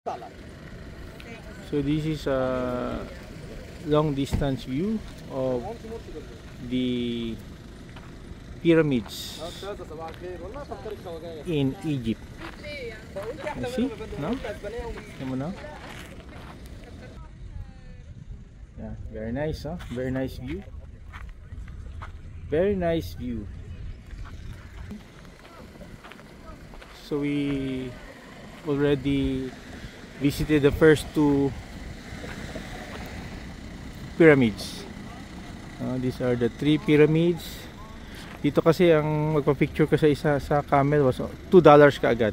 So this is a long distance view of the pyramids in Egypt. You see? No? No? Yeah, very nice, huh? Very nice view. Very nice view. So we already visited the first two pyramids. These are the three pyramids. Dito kasi ang magpa-picture ka sa isa sa camel was $2 kaagad.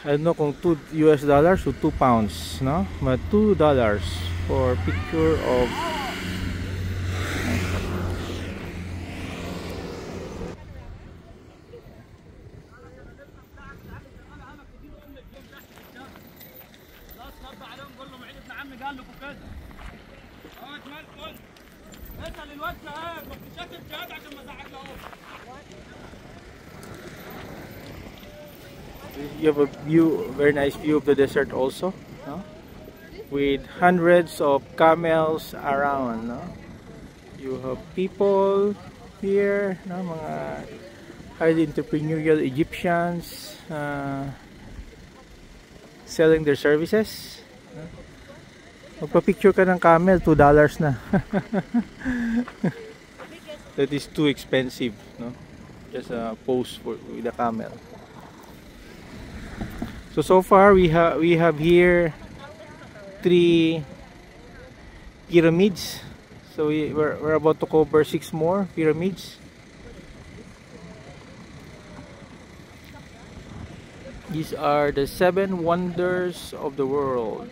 I don't know kung $2 or 2 pounds, no? But $2 for picture of you have a view, very nice view of the desert also, no? With hundreds of camels around, no? You have people here, no? Mga highly entrepreneurial Egyptians selling their services. Magpa-picture ka ng camel, $2 na. That is too expensive, no? Just a pose with a camel. So far we have here 3 pyramids. So we're about to cover 6 more pyramids. These are the 7 wonders of the world.